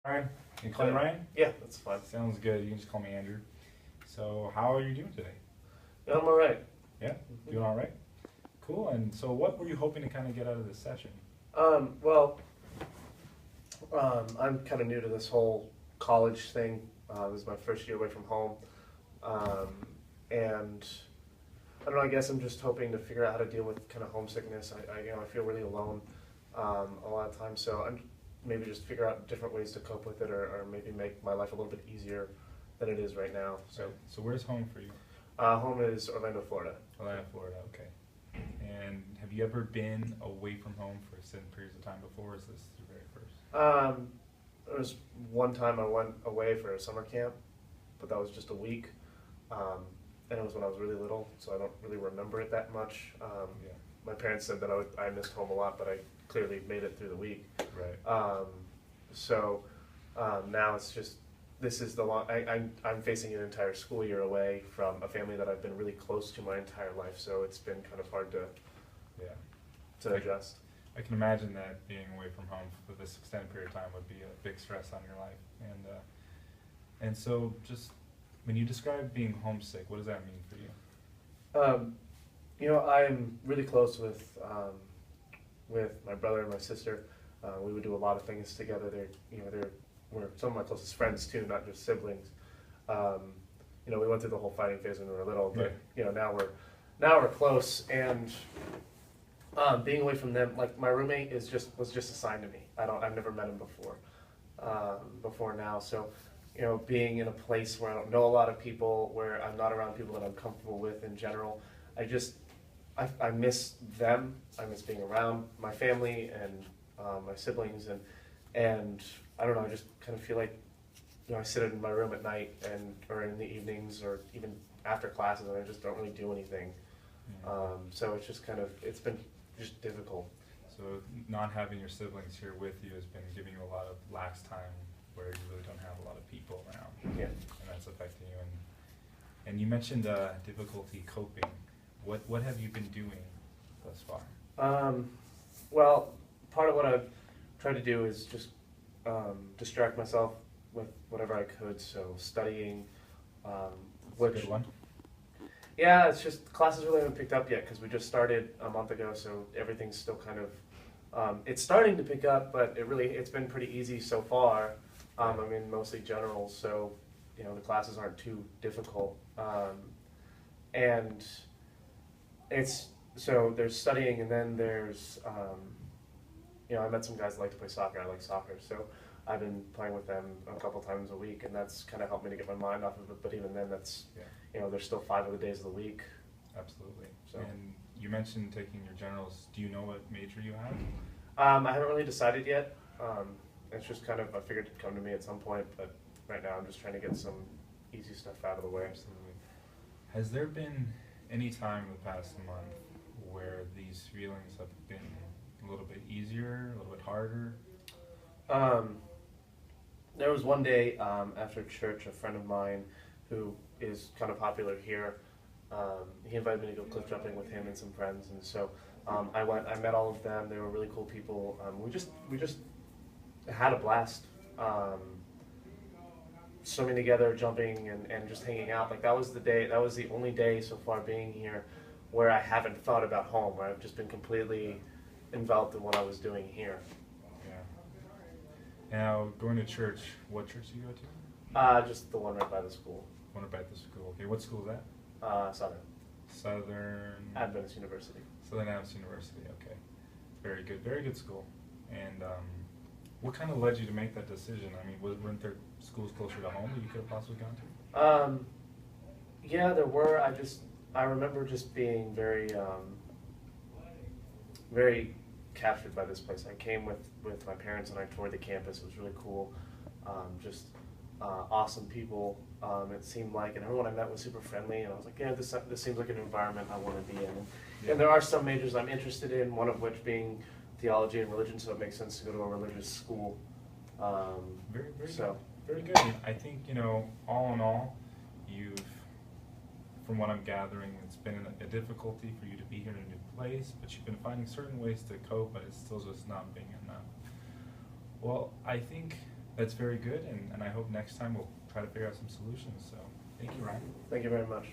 Ryan? You can call me Ryan? Yeah, that's fine. Sounds good. You can just call me Andrew. So, how are you doing today? Yeah, I'm alright. Yeah? Doing all right? Cool. And so, what were you hoping to kind of get out of this session? Well, I'm kind of new to this whole college thing. This is my first year away from home. And I don't know, I guess I'm just hoping to figure out how to deal with kind of homesickness. I feel really alone a lot of times, so I'm maybe just figure out different ways to cope with it, or maybe make my life a little bit easier than it is right now. So, So where's home for you? home is Orlando, Florida. Orlando, Florida. Okay. And have you ever been away from home for extended periods of time before, or is this your very first? There was one time I went away for a summer camp, but that was just a week. And it was when I was really little, so I don't really remember it that much. Yeah. My parents said that I missed home a lot, but I clearly made it through the week. Right. Now it's just, this is the long, I'm facing an entire school year away from a family that I've been really close to my entire life, so it's been kind of hard Yeah. to adjust. I can imagine that being away from home for this extended period of time would be a big stress on your life. And so, just when you describe being homesick, what does that mean for you? I'm really close with my brother and my sister. We would do a lot of things together. We're some of my closest friends too, not just siblings. We went through the whole fighting phase when we were little, but now we're close. And being away from them, like my roommate was just assigned to me. I've never met him before now. So, being in a place where I don't know a lot of people, where I'm not around people that I'm comfortable with in general, I miss them. I miss being around my family and my siblings, and I don't know. I just kind of feel like, I sit in my room at night or in the evenings or even after classes, and I just don't really do anything. So it's just it's been just difficult. So not having your siblings here with you has been giving you a lot of lax time where you really don't have a lot of people around. Yeah. And that's affecting you. And you mentioned difficulty coping. What have you been doing thus far? Well, part of what I've tried to do is just distract myself with whatever I could. So studying, That's a good one. Yeah, it's just classes really haven't picked up yet because we just started a month ago, so everything's still kind of, it's starting to pick up, but it's been pretty easy so far. Mostly general, so the classes aren't too difficult. And so there's studying, and then there's, I met some guys that like to play soccer. I like soccer, so I've been playing with them a couple times a week, and that's kind of helped me to get my mind off of it. But even then, there's still 5 other days of the week. Absolutely. So. And you mentioned taking your generals. Do you know what major you have? I haven't really decided yet. It's just I figured it'd come to me at some point, but right now I'm just trying to get some easy stuff out of the way. Absolutely. Has there been any time in the past month where these feelings have been a little bit easier, a little bit harder? There was one day after church, a friend of mine who is kind of popular here, he invited me to go cliff jumping with him and some friends, and so I went. I met all of them. They were really cool people. We just had a blast, swimming together, jumping, and just hanging out. Like that was the only day so far being here where I haven't thought about home, where I've just been completely enveloped in what I was doing here. Yeah. Now, going to church, what church do you go to? Just the one right by the school. One right by the school. Okay, what school is that? Southern. Southern Adventist University. Southern Adventist University, okay. Very good school. And what kind of led you to make that decision? Weren't there schools closer to home that you could have possibly gone to? Yeah, there were. I remember just being very, very captured by this place. I came with my parents and I toured the campus. It was really cool. Awesome people. It seemed like, and everyone I met was super friendly, and I was like, yeah, this seems like an environment I want to be in. Yeah. And there are some majors I'm interested in, one of which being theology and religion, so it makes sense to go to a religious school. Very good. I think, all in all, from what I'm gathering, it's been a difficulty for you to be here in a new place, but you've been finding certain ways to cope, but it's still just not being enough. Well, I think That's very good, and I hope next time we'll try to figure out some solutions. So thank you, Ryan. Thank you very much.